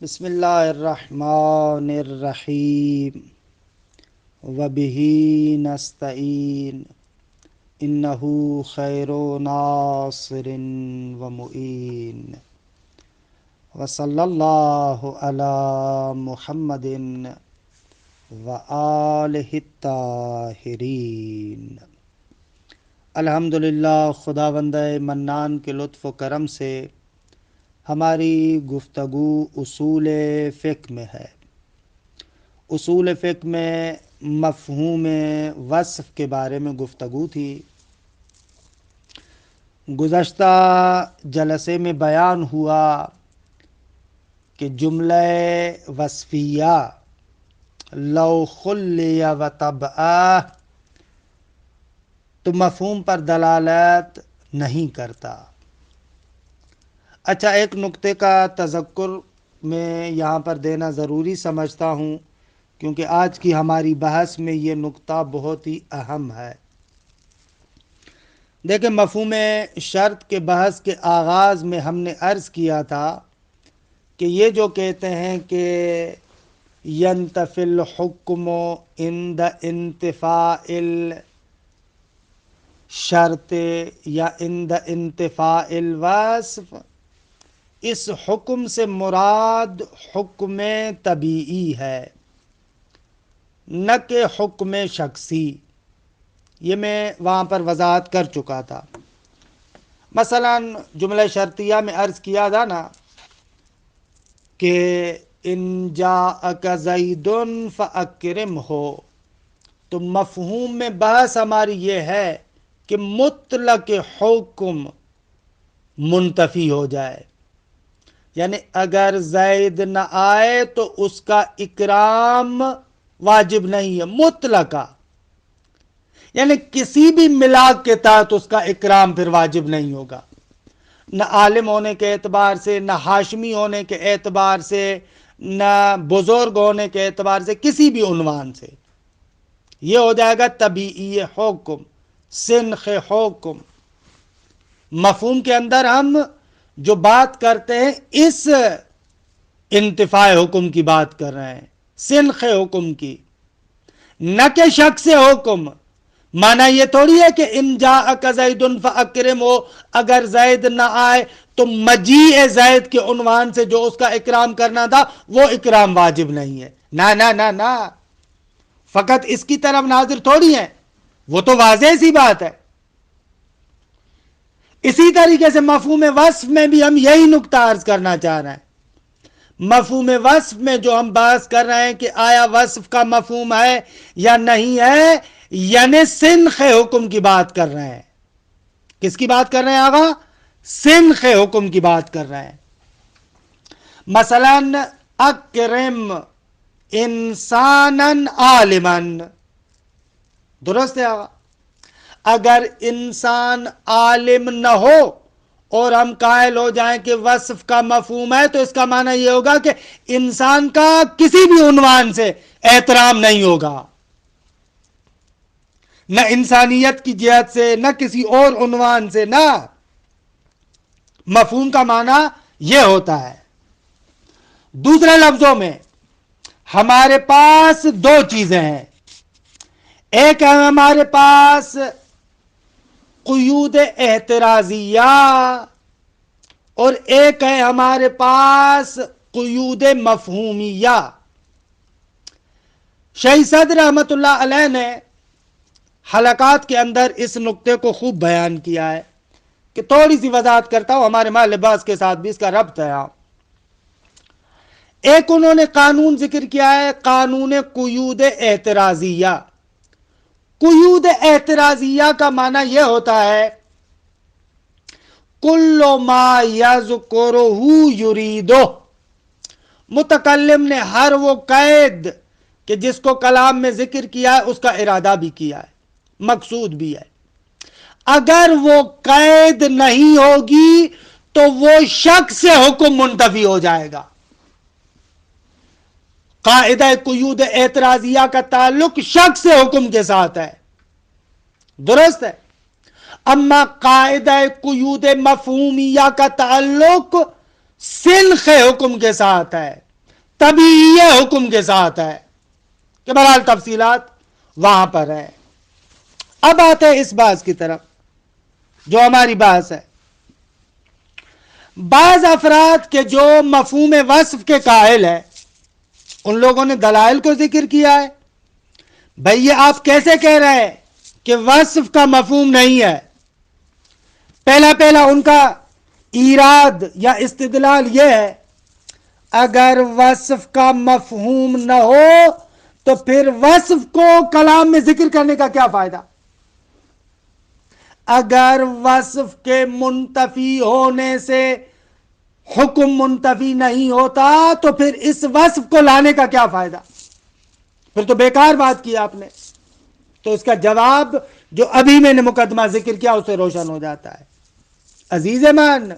بسم اللہ الرحمن الرحیم وبہ نستعین انہ خیر ناصر ومعین وصلی اللہ علی محمد وآلہ الطاہرین۔ الحمدللہ، خداوند منان کے لطف و کرم سے ہماری گفتگو اصول فقہ میں ہے۔ اصول فقہ میں مفہوم وصف کے بارے میں گفتگو تھی۔ گزشتہ جلسے میں بیان ہوا کہ جملہ وصفیہ لو خلی و طبعہ تو مفہوم پر دلالت نہیں کرتا۔ اچھا، ایک نقطے کا تذکر میں یہاں پر دینا ضروری سمجھتا ہوں، کیونکہ آج کی ہماری بحث میں یہ نقطہ بہت ہی اہم ہے۔ دیکھیں، مفہوم شرط کے بحث کے آغاز میں ہم نے عرض کیا تھا کہ یہ جو کہتے ہیں کہ ینتفی الحکم عند انتفاء الشرط یا عند انتفاء الوصف، اس حکم سے مراد حکم طبیعی ہے، نہ کہ حکم شخصی۔ یہ میں وہاں پر وضاحت کر چکا تھا۔ مثلا جملہ شرطیہ میں عرض کیا تھا نا کہ ان جاءک زید فاکرمہ، تو مفہوم میں بحث ہماری یہ ہے کہ مطلق حکم منتفی ہو جائے، یعنی اگر زید نہ آئے تو اس کا اکرام واجب نہیں ہے، مطلقہ، یعنی کسی بھی ملاک کے تحت اس کا اکرام پھر واجب نہیں ہوگا، نہ عالم ہونے کے اعتبار سے، نہ ہاشمی ہونے کے اعتبار سے، نہ بزرگ ہونے کے اعتبار سے، کسی بھی عنوان سے۔ یہ ہو جائے گا طبیعی حکم، سنخ حکم۔ مفہوم کے اندر ہم جو بات کرتے ہیں اس انتفاع حکم کی بات کر رہے ہیں، سنخ حکم کی، نہ کہ شخص حکم۔ معنی یہ تھوڑی ہے کہ ان جاءک زید فاکرمہ، اگر زید نہ آئے تو مجیء زید کے عنوان سے جو اس کا اکرام کرنا تھا وہ اکرام واجب نہیں ہے۔ نہ نہ نہ نہ، فقط اس کی طرف ناظر تھوڑی ہے، وہ تو واضح سی بات ہے۔ اسی طریقے سے مفہوم وصف میں بھی ہم یہی نقطہ عرض کرنا چاہ رہے ہیں۔ مفہوم وصف میں جو ہم بحث کر رہے ہیں کہ آیا وصف کا مفہوم ہے یا نہیں ہے، یعنی سنخ حکم کی بات کر رہے ہیں۔ کس کی بات کر رہے ہیں آقا؟ سنخ حکم کی بات کر رہے ہیں۔ مثلا اکرم انسانا عالما، درست ہے آقا؟ اگر انسان عالم نہ ہو اور ہم قائل ہو جائیں کہ وصف کا مفہوم ہے، تو اس کا معنی یہ ہوگا کہ انسان کا کسی بھی عنوان سے احترام نہیں ہوگا، نہ انسانیت کی جہت سے، نہ کسی اور عنوان سے، نہ۔ مفہوم کا معنی یہ ہوتا ہے۔ دوسرے لفظوں میں ہمارے پاس دو چیزیں ہیں، ایک ہے ہمارے پاس قیود احترازیہ اور ایک ہے ہمارے پاس قیود مفہومیہ۔ شیخ صدر رحمۃ اللہ علیہ نے حلقات کے اندر اس نقطے کو خوب بیان کیا ہے کہ تھوڑی سی وضاحت کرتا ہوں، ہمارے ماہ لباس کے ساتھ بھی اس کا ربط ہے۔ ایک انہوں نے قانون ذکر کیا ہے، قانون قیود احترازیہ۔ قیود احترازیہ کا معنی یہ ہوتا ہے کل ما یذکرہ یریدہ، متکلم نے ہر وہ قید کہ جس کو کلام میں ذکر کیا ہے اس کا ارادہ بھی کیا ہے، مقصود بھی ہے۔ اگر وہ قید نہیں ہوگی تو وہ شخص سے حکم منتفی ہو جائے گا۔ قاعدہ قیود اعتراضیہ کا تعلق شخص سے حکم کے ساتھ ہے، درست ہے؟ اما قاعدہ قیود مفہومیہ کا تعلق سنخ حکم کے ساتھ ہے۔ طبیعی حکم کے ساتھ ہے کہ بہرحال تفصیلات وہاں پر ہے. اب آتے ہیں اس بات کی طرف جو ہماری بحث ہے. بعض افراد کے جو مفہوم وصف کے قائل ہیں ان لوگوں نے دلائل کو ذکر کیا ہے. بھئی یہ آپ کیسے کہہ رہے ہیں کہ وصف کا مفہوم نہیں ہے؟ پہلا ان کا ایراد یا استدلال یہ ہے اگر وصف کا مفہوم نہ ہو تو پھر وصف کو کلام میں ذکر کرنے کا کیا فائدہ؟ اگر وصف کے منتفی ہونے سے حکم منتفی نہیں ہوتا تو پھر اس وصف کو لانے کا کیا فائدہ؟ پھر تو بیکار بات کی آپ نے. تو اس کا جواب جو ابھی میں نے مقدمہ ذکر کیا اس سے روشن ہو جاتا ہے. عزیز من،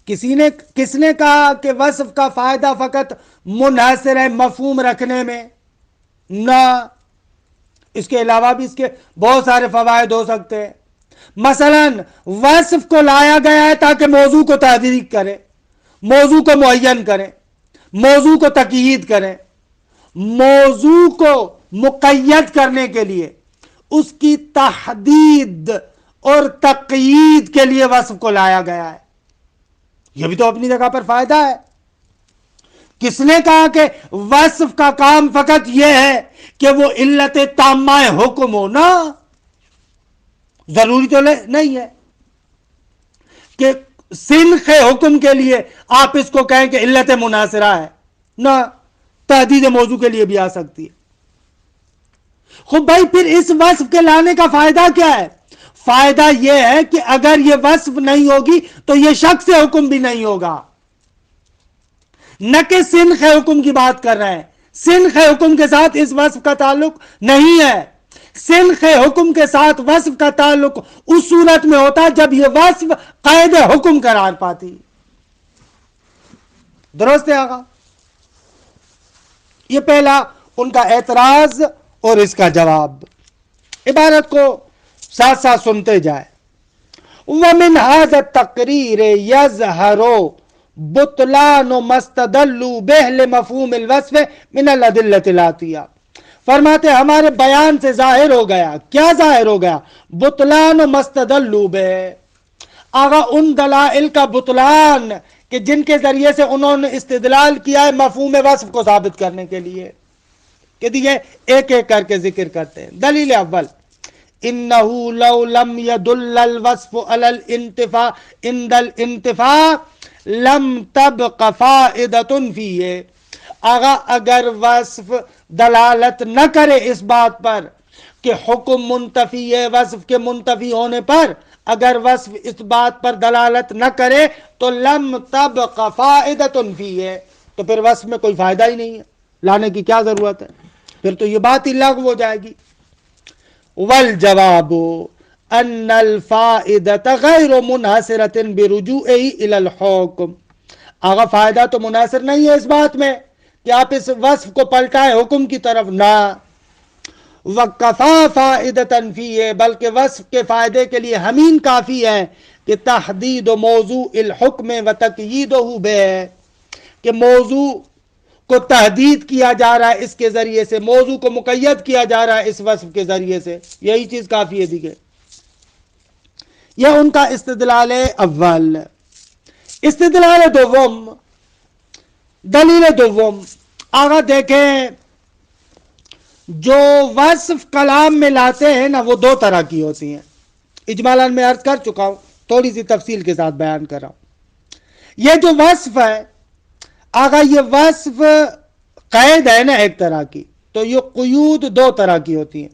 کس نے کہا کہ وصف کا فائدہ فقط منحصر ہے مفہوم رکھنے میں؟ نہ، اس کے علاوہ بھی اس کے بہت سارے فوائد ہو سکتے ہیں. مثلا وصف کو لایا گیا ہے تاکہ موضوع کو تحریک کرے، موضوع کو معین کرے، موضوع کو تقیید کرے. موضوع کو مقید کرنے کے لیے، اس کی تحدید اور تقیید کے لیے وصف کو لایا گیا ہے. یہ بھی تو اپنی جگہ پر فائدہ ہے. کس نے کہا کہ وصف کا کام فقط یہ ہے کہ وہ علت تامہ حکم ہو؟ نا، ضروری تو نہیں ہے کہ سنخ حکم کے لیے آپ اس کو کہیں کہ علت مناصرہ ہے. نہ، تحدید موضوع کے لیے بھی آ سکتی ہے. خب بھائی پھر اس وصف کے لانے کا فائدہ کیا ہے؟ فائدہ یہ ہے کہ اگر یہ وصف نہیں ہوگی تو یہ شخص حکم بھی نہیں ہوگا. نہ کہ سنخ حکم کی بات کر رہے ہیں، سنخ حکم کے ساتھ اس وصف کا تعلق نہیں ہے. سنخ حکم کے ساتھ وصف کا تعلق اس صورت میں ہوتا جب یہ وصف قید حکم قرار پاتی. درست ہے آقا؟ یہ پہلا ان کا اعتراض اور اس کا جواب. عبارت کو ساتھ ساتھ سنتے جائے. وَمِنْ هَذَا التَّقْرِيرِ يَظْهَرُ بُطْلَانُ مَا اسْتَدَلُّوا بِهِ لِمَفْهُومِ الْوَصْفِ مِنَ الْأَدِلَّةِ الْآتِيَةِ. فرماتے ہمارے بیان سے ظاہر ہو گیا. کیا ظاہر ہو گیا؟ بطلان مَا اسْتَدَلُّوا بِهِ، آغا ان دلائل کا بطلان کہ جن کے ذریعے سے انہوں نے استدلال کیا ہے مفہوم وصف کو ثابت کرنے کے لیے. کہ دیکھیں ایک ایک کر کے ذکر کرتے ہیں. دلیل اول، انہو لو لم یدل الوصف علی الانتفاع عند الانتفاع لم تبق فائدۃ فیہ. آغا اگر وصف دلالت نہ کرے اس بات پر کہ حکم منتفی ہے، وصف کے منتفی ہونے پر اگر وصف اس بات پر دلالت نہ کرے تو لم تبق فائدۃ فیہ، تو پھر وصف میں کوئی فائدہ ہی نہیں ہے، لانے کی کیا ضرورت ہے؟ پھر تو یہ بات ہی لغو ہو جائے گی. والجواب ان الفائدۃ غیر منحصرۃ برجوعہ الی الحکم. آغا فائدہ تو منحصر نہیں ہے اس بات میں کہ آپ اس وصف کو پلٹائیں حکم کی طرف. نہ، وَقَفَا فَائِدَةً فِيهِ، بلکہ وصف کے فائدے کے لیے ہمین کافی ہے کہ تحدید موضوع الحکم وتقییدہ بہ، کہ موضوع کو تحدید کیا جا رہا ہے اس کے ذریعے سے، موضوع کو مقید کیا جا رہا ہے اس وصف کے ذریعے سے. یہی چیز کافی ہے. دیکھیں یہ ان کا استدلال اول. استدلال دوم، دلیل دوم، آگا دیکھیں جو وصف کلام میں لاتے ہیں نا وہ دو طرح کی ہوتی ہیں. اجمالاً میں عرض کر چکا ہوں، تھوڑی سی تفصیل کے ساتھ بیان کر رہا ہوں. یہ جو وصف ہے آگا، یہ وصف قید ہے نا ایک طرح کی، تو یہ قیود دو طرح کی ہوتی ہیں.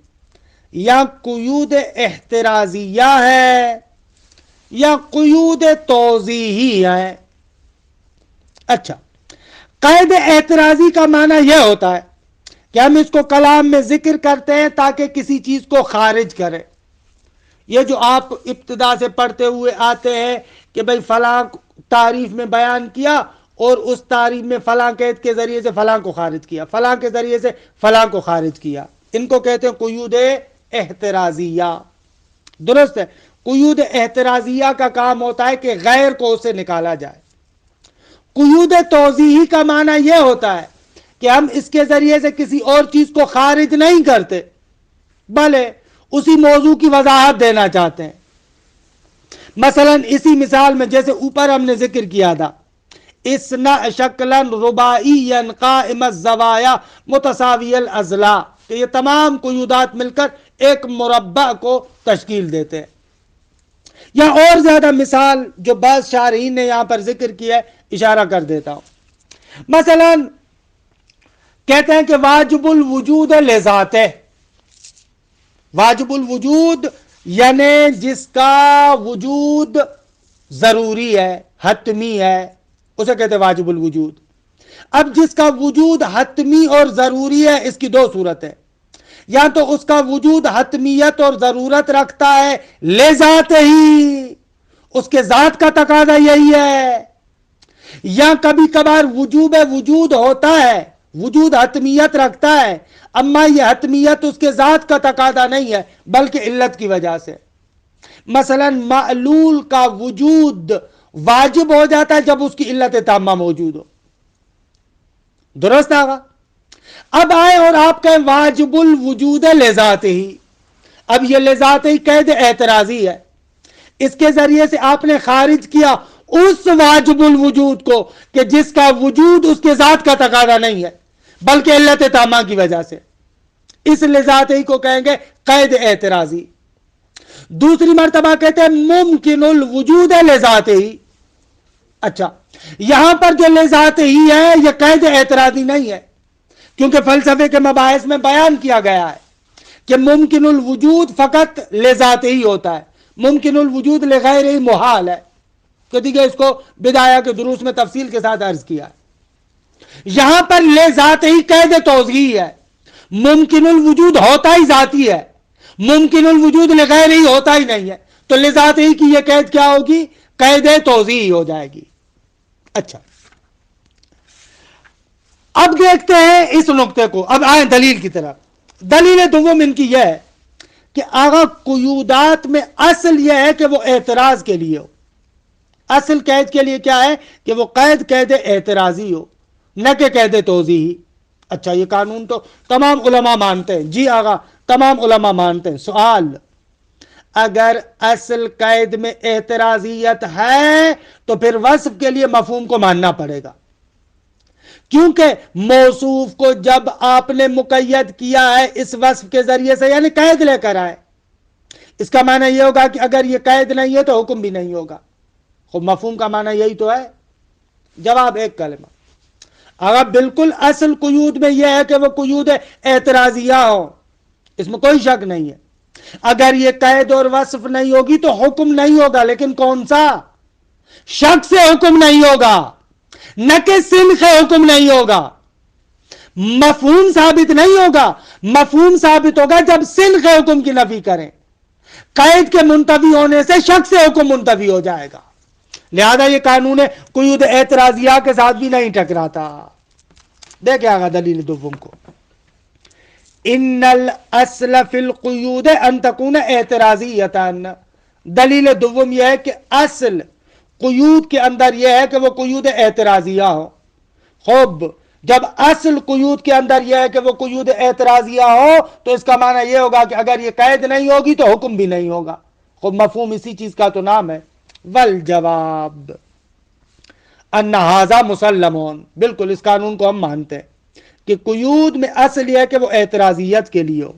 یا قیود احترازیہ ہے یا قیود توضیحی ہے. اچھا، قید احترازی کا معنی یہ ہوتا ہے کہ ہم اس کو کلام میں ذکر کرتے ہیں تاکہ کسی چیز کو خارج کرے. یہ جو آپ ابتدا سے پڑھتے ہوئے آتے ہیں کہ بھئی فلاں تعریف میں بیان کیا اور اس تعریف میں فلاں قید کے ذریعے سے فلاں کو خارج کیا، فلاں کے ذریعے سے فلاں کو خارج کیا، ان کو کہتے ہیں قیود احترازیہ. درست ہے؟ قیود احترازیہ کا کام ہوتا ہے کہ غیر کو اسے نکالا جائے. قیود توضیحی کا معنی یہ ہوتا ہے کہ ہم اس کے ذریعے سے کسی اور چیز کو خارج نہیں کرتے، بلے اسی موضوع کی وضاحت دینا چاہتے ہیں. مثلا اسی مثال میں جیسے اوپر ہم نے ذکر کیا تھا، اسنا شکلا رباعیا قائم الزوایا متساوی الاضلاع، کہ یہ تمام قیودات مل کر ایک مربع کو تشکیل دیتے ہیں. یا اور زیادہ مثال جو بعض شارحین نے یہاں پر ذکر کیا ہے اشارہ کر دیتا ہوں. مثلا کہتے ہیں کہ واجب الوجود لذاتے، واجب الوجود یعنی جس کا وجود ضروری ہے، حتمی ہے، اسے کہتے ہیں واجب الوجود. اب جس کا وجود حتمی اور ضروری ہے، اس کی دو صورت ہے، یا تو اس کا وجود حتمیت اور ضرورت رکھتا ہے لذات ہی، اس کے ذات کا تقاضا یہی ہے، یا کبھی کبھار وجوب وجود ہوتا ہے، وجود حتمیت رکھتا ہے، اما یہ حتمیت اس کے ذات کا تقاضا نہیں ہے بلکہ علت کی وجہ سے. مثلا معلول کا وجود واجب ہو جاتا ہے جب اس کی علت تامہ موجود ہو. درست آگا؟ اب آئے اور آپ کہیں واجب الوجود لذات ہی. اب یہ لذات ہی قید اعتراضی ہے، اس کے ذریعے سے آپ نے خارج کیا اس واجب الوجود کو کہ جس کا وجود اس کے ذات کا تقاضا نہیں ہے بلکہ علت تامہ کی وجہ سے. اس لذات ہی کو کہیں گے قید اعتراضی. دوسری مرتبہ کہتے ہیں ممکن الوجود لذات ہی. اچھا، یہاں پر جو لذات ہی ہے یہ قید اعتراضی نہیں ہے، کیونکہ فلسفے کے مباحث میں بیان کیا گیا ہے کہ ممکن الوجود فقط لذات ہی ہوتا ہے، ممکن الوجود لغیر ہی محال ہے. تو دیکھیں اس کو بدایہ کے دروس میں تفصیل کے ساتھ عرض کیا ہے. یہاں پر لذات ہی قید توضیحی ہے، ممکن الوجود ہوتا ہی ذاتی ہے، ممکن الوجود لغیر ہی ہوتا ہی نہیں ہے، تو لذات ہی کی یہ قید کیا ہوگی؟ قید توضیحی ہو جائے گی. اچھا، اب دیکھتے ہیں اس نقطے کو. اب آئیں دلیل کی طرف. دلیل دوم ان کی یہ ہے کہ آغا قیودات میں اصل یہ ہے کہ وہ اعتراض کے لیے ہو. اصل قید کے لیے کیا ہے کہ وہ قید اعتراضی ہو، نہ کہ قید توضیحی. اچھا، یہ قانون تو تمام علماء مانتے ہیں. جی آغا، تمام علماء مانتے ہیں. سوال، اگر اصل قید میں اعتراضیت ہے تو پھر وصف کے لیے مفہوم کو ماننا پڑے گا، کیونکہ موصوف کو جب آپ نے مقید کیا ہے اس وصف کے ذریعے سے، یعنی قید لے کر آئے، اس کا معنی یہ ہوگا کہ اگر یہ قید نہیں ہے تو حکم بھی نہیں ہوگا. خب مفہوم کا معنی یہی تو ہے. جواب ایک کلمہ. اگر بالکل اصل قیود میں یہ ہے کہ وہ قیود اعتراضیہ ہو، اس میں کوئی شک نہیں ہے. اگر یہ قید اور وصف نہیں ہوگی تو حکم نہیں ہوگا، لیکن کون سا؟ شک سے حکم نہیں ہوگا، نہ کہ سنخ حکم نہیں ہوگا. مفہوم ثابت نہیں ہوگا، مفہوم ثابت ہوگا جب سنخ حکم کی نفی کریں. قید کے منتفی ہونے سے شک سے حکم منتفی ہو جائے گا. لہذا یہ قانون قیود اعتراضیہ کے ساتھ بھی نہیں ٹکراتا. دیکھیں آگا دلیل دوم کو. ان الاصل فی القیود ان تکون اعتراضیتا. دلیل دوم یہ ہے کہ اصل قیود کے اندر یہ ہے کہ وہ قیود اعتراضیہ ہو. خوب، جب اصل قیود کے اندر یہ ہے کہ وہ قیود اعتراضیہ ہو تو اس کا معنی یہ ہوگا کہ اگر یہ قید نہیں ہوگی تو حکم بھی نہیں ہوگا. خوب، مفہوم اسی چیز کا تو نام ہے. والجواب ان ھذا مسلمون. بالکل اس قانون کو ہم مانتے ہیں کہ قیود میں اصل یہ ہے کہ وہ اعتراضیت کے لیے ہو،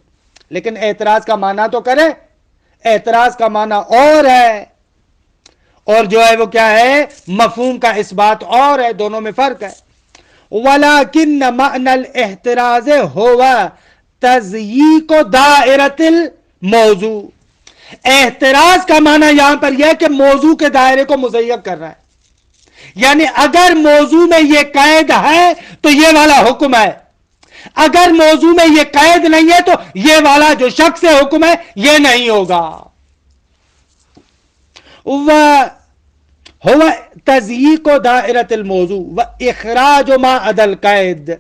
لیکن اعتراض کا معنی تو کرے. اعتراض کا معنی اور ہے، اور جو ہے وہ کیا ہے؟ مفہوم کا اس بات اور ہے. دونوں میں فرق ہے. وَلَكِنَّ مَعْنَ الْاحْتِرَازِ هُوَ تَضْيِيقُ دَائِرَةِ الْمَوْضُوع. احتراز کا معنی یہاں پر یہ ہے کہ موضوع کے دائرے کو مضیق کر رہا ہے. یعنی اگر موضوع میں یہ قید ہے تو یہ والا حکم ہے، اگر موضوع میں یہ قید نہیں ہے تو یہ والا جو شخص حکم ہے یہ نہیں ہوگا. هو تضییق دائرۃ الموضوع واخراج ما عدا القید.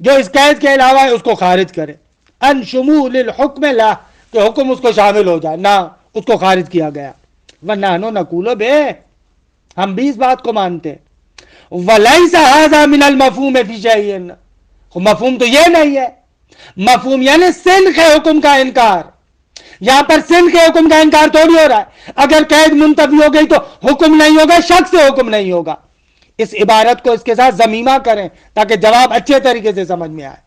جو اس قید کے علاوہ ہے اس کو خارج کرے. ان شمول الحکم لا، کہ حکم اس کو شامل ہو جائے، نہ اس کو خارج کیا گیا. ونحن نقول بے، ہم بھی اس بات کو مانتے ہیں وَلَيْسَ هَذَا مِنَ الْمَفْهُومِ فِي شَيْءٍ، مفہوم تو یہ نہیں ہے. مفہوم یعنی سن کے حکم کا انکار. یہاں پر سن کے حکم کا انکار تھوڑی ہو رہا ہے. اگر قید منتفی ہو گئی تو حکم نہیں ہوگا، شک سے حکم نہیں ہوگا. اس عبارت کو اس کے ساتھ ضمیمہ کریں تاکہ جواب اچھے طریقے سے سمجھ میں آئے.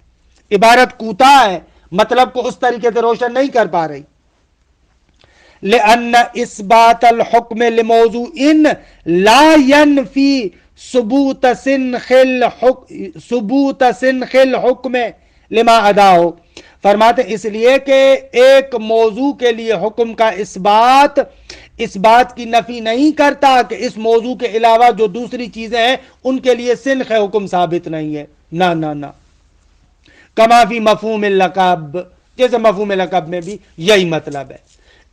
عبارت کوتاہ ہے، مطلب کو اس طریقے سے روشن نہیں کر پا رہی. لأن اثبات الحکم لموضوع لا ينفی ثبوت سنخ الحکم لما عداہ. فرماتے اس لیے کہ ایک موضوع کے لیے حکم کا اثبات اس بات کی نفی نہیں کرتا کہ اس موضوع کے علاوہ جو دوسری چیزیں ہیں ان کے لیے سنخ حکم ثابت نہیں ہے. نہ نہ نہ، کما فی مفہوم اللقب، جیسے مفہوم لقب میں بھی یہی مطلب ہے.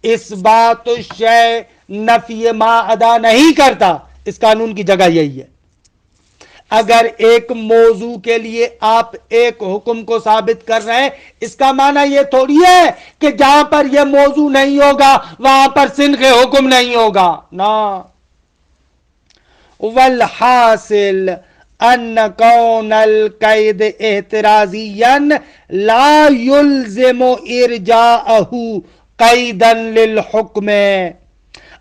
اثبات الشیء نفی ما ادا نہیں کرتا. اس قانون کی جگہ یہی ہے. اگر ایک موضوع کے لیے آپ ایک حکم کو ثابت کر رہے ہیں، اس کا معنی یہ تھوڑی ہے کہ جہاں پر یہ موضوع نہیں ہوگا وہاں پر سنخ حکم نہیں ہوگا. نہ. والحاصل ان کون القید اعتراضیا لا یلزم ارجاءہ قیدا للحکم.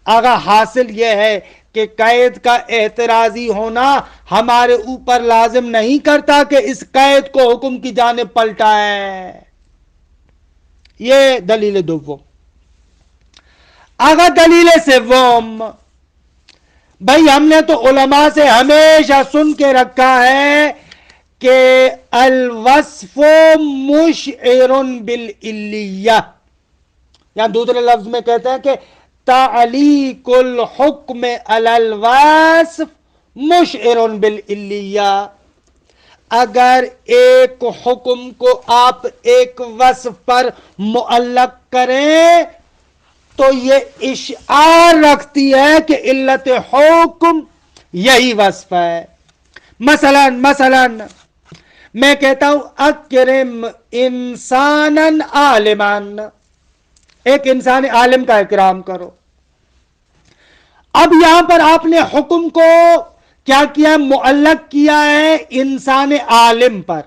اگر حاصل یہ ہے کہ قید کا اعتراضی ہونا ہمارے اوپر لازم نہیں کرتا کہ اس قید کو حکم کی جانب پلٹائیں. یہ دلیل دوم. اگر دلیل سوم، بھائی ہم نے تو علماء سے ہمیشہ سن کے رکھا ہے کہ الوصف مشعر بالعلیہ، یا دوسرے لفظ میں کہتے ہیں کہ تعلیق الحکم علی الوصف مشعر بالعلیہ. اگر ایک حکم کو آپ ایک وصف پر معلق کریں تو یہ اشعار رکھتی ہے کہ علت حکم یہی وصف ہے. مثلا میں کہتا ہوں اکرم انسانا عالما، ایک انسان عالم کا اکرام کرو. اب یہاں پر آپ نے حکم کو کیا کیا؟ معلق کیا ہے انسان عالم پر.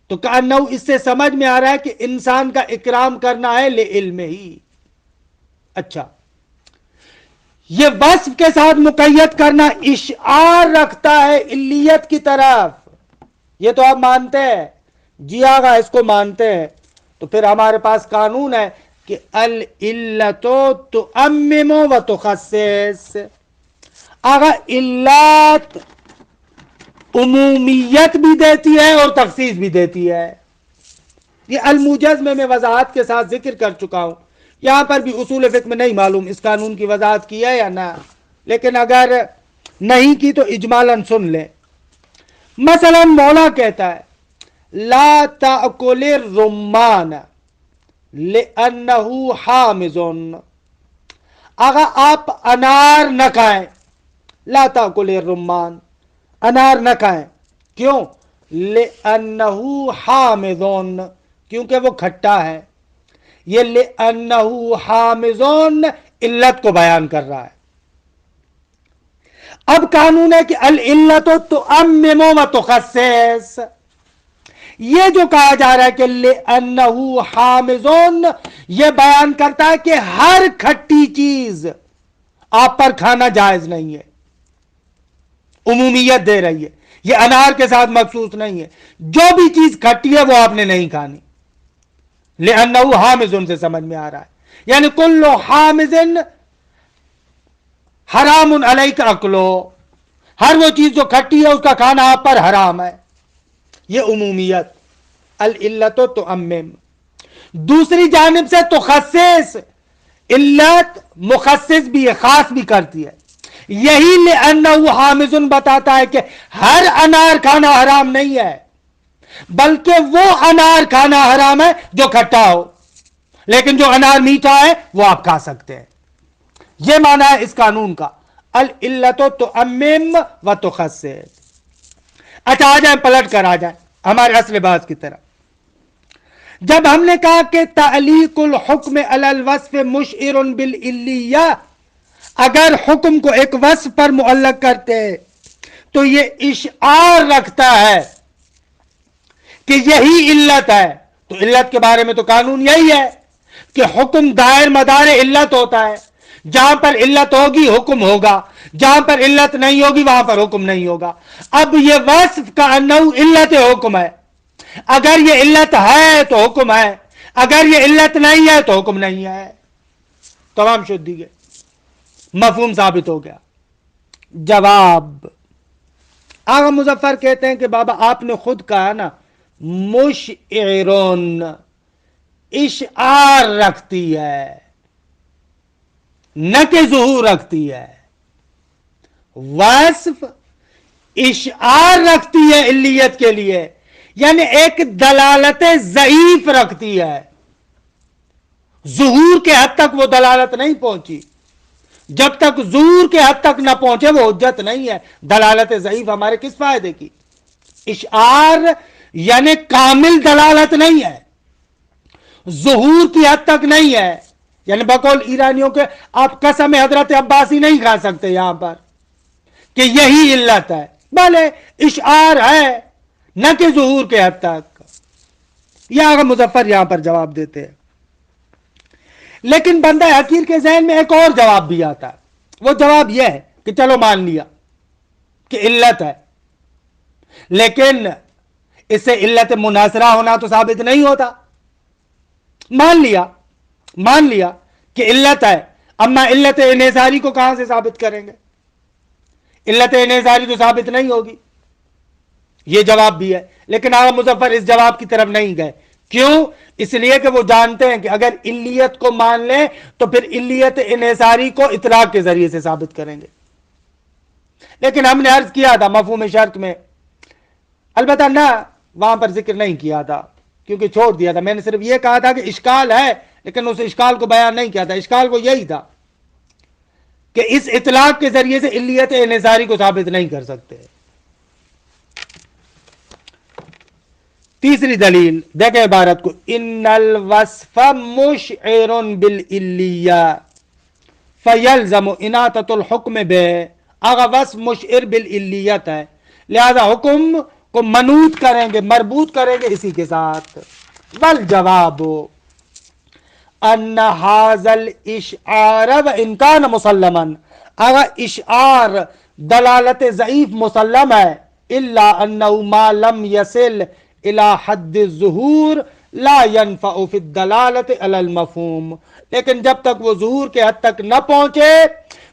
تو کأنہ اس سے سمجھ میں آ رہا ہے کہ انسان کا اکرام کرنا ہے لعلم ہی. اچھا، یہ وصف کے ساتھ مقید کرنا اشعار رکھتا ہے علیت کی طرف. یہ تو آپ مانتے ہیں؟ جی آگا اس کو مانتے ہیں. تو پھر ہمارے پاس قانون ہے کہ العلت تعمم و تخصص. آگا علت عمومیت بھی دیتی ہے اور تخصیص بھی دیتی ہے. یہ الموجز میں وضاحت کے ساتھ ذکر کر چکا ہوں. یہاں پر بھی اصول فقہ میں نہیں معلوم اس قانون کی وضاحت کی ہے یا نہ، لیکن اگر نہیں کی تو اجمالاً سن لیں. مثلا مولا کہتا ہے لا تأکل الرمان لأنہ حامض. اگر آپ انار نہ کھائیں، لا تأکل الرمان، انار نہ کھائیں. کیوں؟ لأنہ حامض، کیونکہ وہ کھٹا ہے. یہ لأنہ حامض علت کو بیان کر رہا ہے. اب قانون ہے کہ العلت تعمم و تخصص. یہ جو کہا جا رہا ہے کہ لأنہ حامض، یہ بیان کرتا ہے کہ ہر کھٹی چیز آپ پر کھانا جائز نہیں ہے. عمومیت دے رہی ہے، یہ انار کے ساتھ مخصوص نہیں ہے. جو بھی چیز کھٹی ہے وہ آپ نے نہیں کھانی. لأنہ حامض سے سمجھ میں آ رہا ہے یعنی کل حامض حرام علیک اکلو، ہر وہ چیز جو کھٹی ہے اس کا کھانا آپ پر حرام ہے. یہ عمومیت العلت تعمم. دوسری جانب سے تخصص، علت مخصص بھی ہے، خاص بھی کرتی ہے. یہی لأنہ حامض بتاتا ہے کہ ہر انار کھانا حرام نہیں ہے، بلکہ وہ انار کھانا حرام ہے جو کھٹا ہو، لیکن جو انار میٹھا ہے وہ آپ کھا سکتے ہیں. یہ معنی ہے اس قانون کا العلت تعمم و تخصص. اچھا آ جائیں، پلٹ کر آ جائیں ہمارے اصل بات کی طرف. جب ہم نے کہا کہ تعلیق الحکم علی الوصف مشعر بالعلیہ، اگر حکم کو ایک وصف پر معلق کرتے تو یہ اشعار رکھتا ہے کہ یہی علت ہے. تو علت کے بارے میں تو قانون یہی ہے کہ حکم دائر مدار علت ہوتا ہے. جہاں پر علت ہوگی حکم ہوگا، جہاں پر علت نہیں ہوگی وہاں پر حکم نہیں ہوگا. اب یہ وصف کا انہو علت حکم ہے. اگر یہ علت ہے تو حکم ہے، اگر یہ علت نہیں ہے تو حکم نہیں ہے. تمام شدی گئے، مفہوم ثابت ہو گیا. جواب، آغا مظفر کہتے ہیں کہ بابا آپ نے خود کہا نا مشعرون، اشعار رکھتی ہے نہ کہ ظہور رکھتی ہے. وصف اشعار رکھتی ہے علیت کے لیے، یعنی ایک دلالت ضعیف رکھتی ہے. ظہور کے حد تک وہ دلالت نہیں پہنچی. جب تک ظہور کے حد تک نہ پہنچے وہ حجت نہیں ہے. دلالت ضعیف ہمارے کس فائدے کی؟ اشعار یعنی کامل دلالت نہیں ہے، ظہور کی حد تک نہیں ہے. یعنی بقول ایرانیوں کے آپ قسم حضرت عباسی نہیں کھا سکتے یہاں پر کہ یہی علت ہے. بھلے اشعار ہے نہ کہ ظہور کے حد تک. یہ آغا مظفر یہاں پر جواب دیتے ہیں. لیکن بندہ حقیر کے ذہن میں ایک اور جواب بھی آتا ہے. وہ جواب یہ ہے کہ چلو مان لیا کہ علت ہے، لیکن اس سے علت مناصرہ ہونا تو ثابت نہیں ہوتا. مان لیا کہ علت ہے، اما علت انحصاری کو کہاں سے ثابت کریں گے؟ علت انحصاری تو ثابت نہیں ہوگی. یہ جواب بھی ہے، لیکن آغا مظفر اس جواب کی طرف نہیں گئے. کیوں؟ اس لیے کہ وہ جانتے ہیں کہ اگر علیت کو مان لیں تو پھر علیت انحصاری کو اطلاق کے ذریعے سے ثابت کریں گے. لیکن ہم نے عرض کیا تھا مفہوم شرط میں، البتہ نہ وہاں پر ذکر نہیں کیا تھا کیونکہ چھوڑ دیا تھا. میں نے صرف یہ کہا تھا کہ اشکال ہے، لیکن اس اشکال کو بیان نہیں کیا تھا. اشکال کو یہی تھا کہ اس اطلاق کے ذریعے سے علیت انحصاری کو ثابت نہیں کر سکتے. تیسری دلیل دیکھیں عبارت کو، ان الوصف مشعر بالعلیہ فیلزم اناطۃ الحکم بہ. آغا وصف مشعر بالعلیت ہے، لہذا حکم کو منوط کریں گے، مربوط کریں گے اسی کے ساتھ. والجواب ان ھذا الاشعار وان کان مسلما. آغا اشعار دلالت ضعیف مسلم ہے، الا انه ما لم يصل الى حد الظہور لا ينفع في الدلالة على المفہوم. لیکن جب تک وہ ظہور کے حد تک نہ پہنچے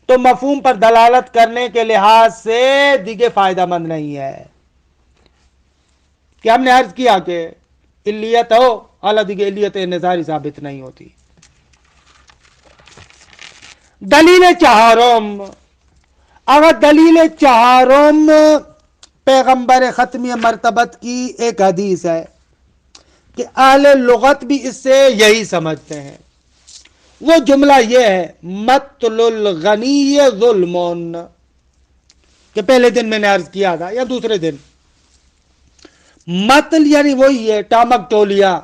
تو مفہوم پر دلالت کرنے کے لحاظ سے دیگے فائدہ مند نہیں ہے. کہ ہم نے عرض کیا کہ علیت ہو اعلیٰ دیگے علیت انحصاری ثابت نہیں ہوتی. دلیل چہارم، اگر دلیل چہارم پیغمبر ختمی مرتبت کی ایک حدیث ہے کہ اہل لغت بھی اس سے یہی سمجھتے ہیں. وہ جملہ یہ ہے مطل الغنی ظلم، کہ پہلے دن میں نے عرض کیا تھا یا دوسرے دن، مطل یعنی وہی ہے ٹامک ٹولیاں،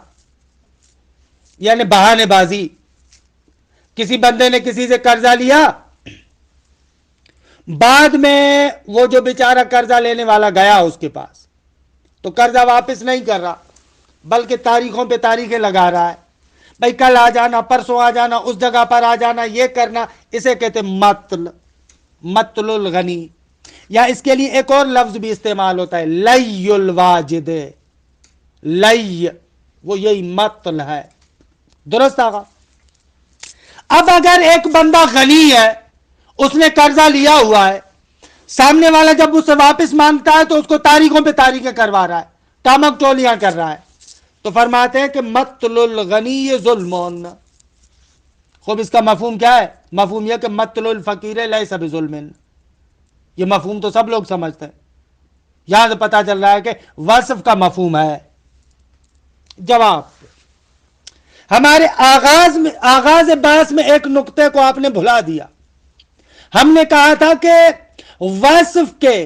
یعنی بہانے بازی. کسی بندے نے کسی سے قرضہ لیا، بعد میں وہ جو بیچارہ قرضہ لینے والا گیا اس کے پاس تو قرضہ واپس نہیں کر رہا، بلکہ تاریخوں پہ تاریخیں لگا رہا ہے. بھائی کل آ جانا، پرسوں آ جانا، اس جگہ پر آ جانا، یہ کرنا. اسے کہتے مطل الغنی. یا اس کے لیے ایک اور لفظ بھی استعمال ہوتا ہے لی الواجد. لی وہ یہی مطل ہے. درست آگا. اب اگر ایک بندہ غنی ہے، اس نے قرضہ لیا ہوا ہے، سامنے والا جب اسے واپس مانگتا ہے تو اس کو تاریخوں پہ تاریخیں کروا رہا ہے، ٹامک ٹولیاں کر رہا ہے، تو فرماتے ہیں کہ مطل الغنی ظلم. خوب اس کا مفہوم کیا ہے؟ مفہوم یہ کہ مطل الفقیر لیس بظلم. یہ مفہوم تو سب لوگ سمجھتے ہیں. یہاں سے پتا چل رہا ہے کہ وصف کا مفہوم ہے. جواب، ہمارے آغاز بحث میں ایک نقطے کو آپ نے بھلا دیا. ہم نے کہا تھا کہ وصف کے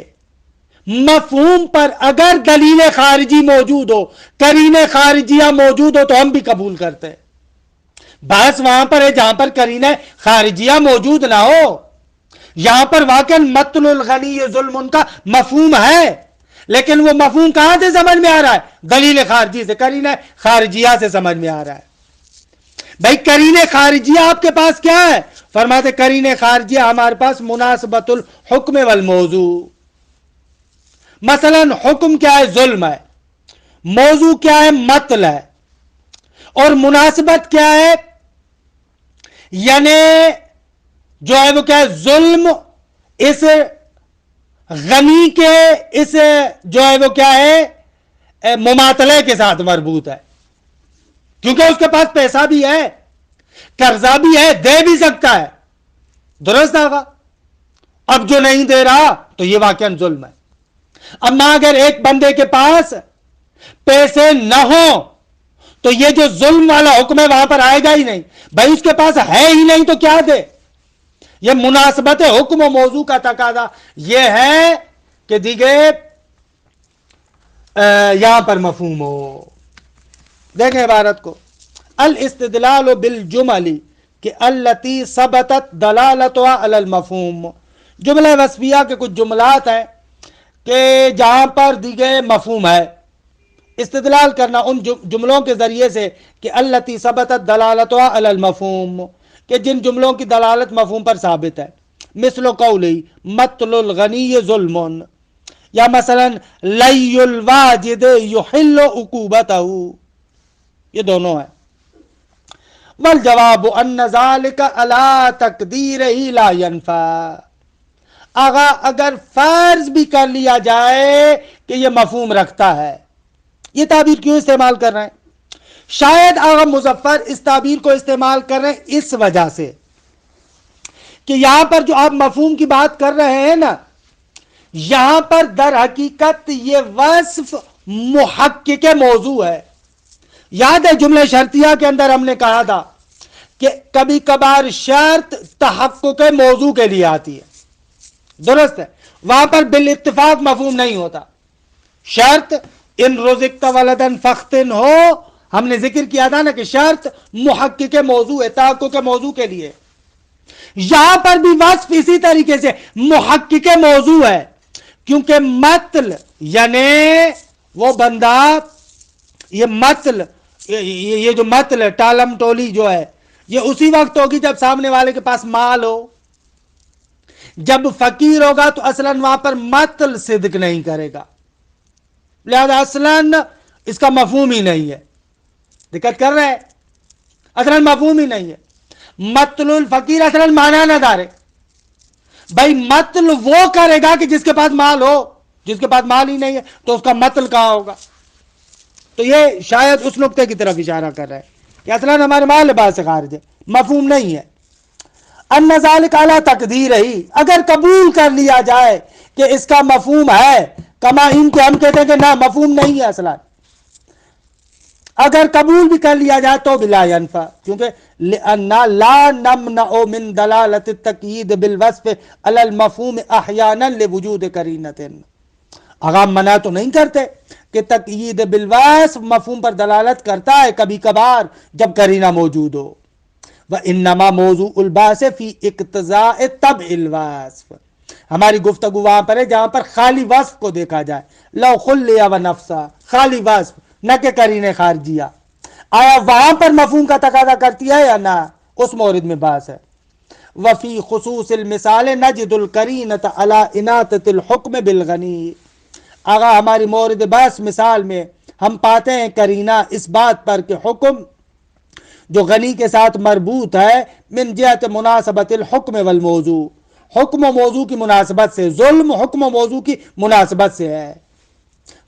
مفہوم پر اگر دلیل خارجی موجود ہو، قرینہ خارجیہ موجود ہو تو ہم بھی قبول کرتے ہیں. بحث وہاں پر ہے جہاں پر قرینہ خارجیہ موجود نہ ہو. یہاں پر واقعا مطل الغنی ظلم ان کا مفہوم ہے، لیکن وہ مفہوم کہاں سے سمجھ میں آ رہا ہے؟ دلیل خارجی سے، قرینہ خارجیہ سے سمجھ میں آ رہا ہے۔ بھائی قرینہ خارجیہ آپ کے پاس کیا ہے؟ فرماتے قرینہ خارجیہ ہمارے پاس مناسبت الحکم والموضوع۔ مثلا حکم کیا ہے؟ ظلم ہے، موضوع کیا ہے؟ مطل ہے، اور مناسبت کیا ہے؟ یعنی جو ہے وہ کیا ہے؟ ظلم اس غنی کے اس جو ہے وہ کیا ہے؟ مماثلے کے ساتھ مربوط ہے، کیونکہ اس کے پاس پیسہ بھی ہے، قرضہ بھی ہے، دے بھی سکتا ہے، درست آگا۔ اب جو نہیں دے رہا تو یہ واقعا ظلم ہے۔ اما اگر ایک بندے کے پاس پیسے نہ ہو تو یہ جو ظلم والا حکم ہے وہاں پر آئے گا ہی نہیں۔ بھائی اس کے پاس ہے ہی نہیں تو کیا دے؟ یہ مناسبت حکم و موضوع کا تقاضا یہ ہے کہ دیگه یہاں پر مفہوم ہو۔ دیکھیں عبارت کو، الاستدلال بالجمل کہ التي ثبتت دلالتها على المفہوم، جملہ وصفیہ کے کچھ جملات ہیں کہ جہاں پر دیگه مفہوم ہے، استدلال کرنا ان جملوں کے ذریعے سے کہ التي ثبتت دلالتها على المفہوم، کہ جن جملوں کی دلالت مفہوم پر ثابت ہے، مثل قولی مطل الغنی ظلم، یا مثلا لی الواجد یحل عقوبتہ، یہ دونوں ہیں۔ والجواب ان ذلك على تقدیرہ لا ينفع، اگر فرض بھی کر لیا جائے کہ یہ مفہوم رکھتا ہے، یہ تعبیر کیوں استعمال کر رہے ہیں؟ شاید آغا مظفر اس تعبیر کو استعمال کر رہے ہیں اس وجہ سے کہ یہاں پر جو آپ مفہوم کی بات کر رہے ہیں نا، یہاں پر در حقیقت یہ وصف محقق موضوع ہے۔ یاد ہے جملہ شرطیہ کے اندر ہم نے کہا تھا کہ کبھی کبھار شرط تحقق موضوع کے لیے آتی ہے، درست ہے، وہاں پر بالاتفاق مفہوم نہیں ہوتا۔ شرط ان رزقت ولدن فختن ہو، ہم نے ذکر کیا تھا نا کہ شرط محقق موضوع ہے، تحقق موضوع کے لیے۔ یہاں پر بھی وصف اسی طریقے سے محقق موضوع ہے، کیونکہ مطل یعنی وہ بندہ، یہ مطل، یہ جو مطل ہے، ٹالم ٹولی جو ہے، یہ اسی وقت ہوگی جب سامنے والے کے پاس مال ہو۔ جب فقیر ہوگا تو اصلاً وہاں پر مطل صدق نہیں کرے گا، لہذا اصلاً اس کا مفہوم ہی نہیں ہے۔ دقت کر رہے ہیں؟ اصلاً مفہوم ہی نہیں ہے۔ مطل الفقیر اصلاً معنی نہ دارے۔ بھائی مطل وہ کرے گا کہ جس کے پاس مال ہو، جس کے پاس مال ہی نہیں ہے تو اس کا مطل کہاں ہوگا؟ تو یہ شاید اس نقطے کی طرف اشارہ کر رہے ہیں کہ اصلاً ہمارے مال لباس سے خارج ہے، مفہوم نہیں ہے۔ ان ذالک علی تقدیر ہی، اگر قبول کر لیا جائے کہ اس کا مفہوم ہے، کما ان کے ہم کہتے ہیں کہ نہ مفہوم نہیں ہے اصلاً، اگر قبول بھی کر لیا جائے تو بلا ینفع، کیونکہ لأننا لا نمنع من دلالت التقیید بالوصف علی المفہوم احیانا لوجود قرینۃ، اگر ہم منع تو نہیں کرتے کہ تقیید بالوصف مفہوم پر دلالت کرتا ہے کبھی کبھار جب قرینہ موجود ہو۔ وانما موضوع الباس فی اقتضاء طبع الوصف، ہماری گفتگو وہاں پر ہے جہاں پر خالی وصف کو دیکھا جائے، لو خلیا و نفسا، خالی وصف نہ کہ قرینہ خارجیہ، آیا وہاں پر مفہوم کا تقاضا کرتی ہے یا نہ، اس مورد میں باس ہے۔ وفی خصوص المثال نجد القرینۃ علی اناطۃ الحکم بالغنی، آگا ہماری مورد باس مثال میں ہم پاتے ہیں قرینہ اس بات پر کہ حکم جو غنی کے ساتھ مربوط ہے، من جہت مناسبت الحکم والموضوع، حکم و موضوع کی مناسبت سے، ظلم حکم و موضوع کی مناسبت سے ہے۔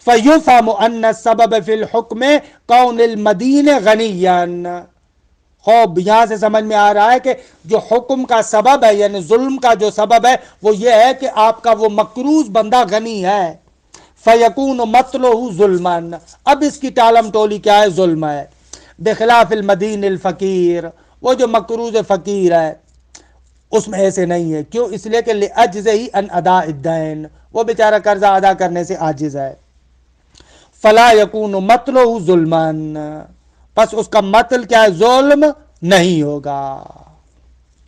فَيُفْهَمُ أَنَّ السَّبَبَ فِي الْحُكْمِ كَوْنِ الْمَدِينِ غَنِيًّا، خوب یہاں سے سمجھ میں آ رہا ہے کہ جو حکم کا سبب ہے، یعنی ظلم کا جو سبب ہے وہ یہ ہے کہ آپ کا وہ مقروض بندہ غنی ہے۔ فَيَكُونُ مَطْلُهُ ظُلْمًا، اب اس کی ٹالم ٹولی کیا ہے؟ ظلم ہے۔ بخلاف المدین الفقیر، وہ جو مقروض فقیر ہے اس میں ایسے نہیں ہے، کیوں؟ اس لیے کہ لِعَجْزِهِ عَنْ أَدَاءِ الدَّيْنِ، وہ بیچارہ قرضہ ادا کرنے سے عاجز ہے۔ فلا یکون مطلہ ظلمان، پس اس کا مطل کیا ہے؟ ظلم نہیں ہوگا۔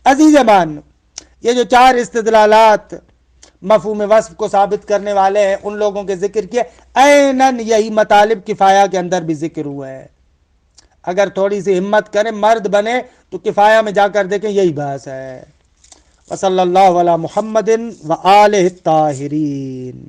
عزیز مان، یہ جو 4 استدلالات مفہوم وصف کو ثابت کرنے والے ہیں ان لوگوں کے ذکر کیے، عیناً یہی مطالب کفایہ کے اندر بھی ذکر ہوا ہے. اگر تھوڑی سی ہمت کریں، مرد بنے تو کفایہ میں جا کر دیکھیں، یہی بحث ہے. وصلی اللہ علی محمد و آلہ الطاہرین.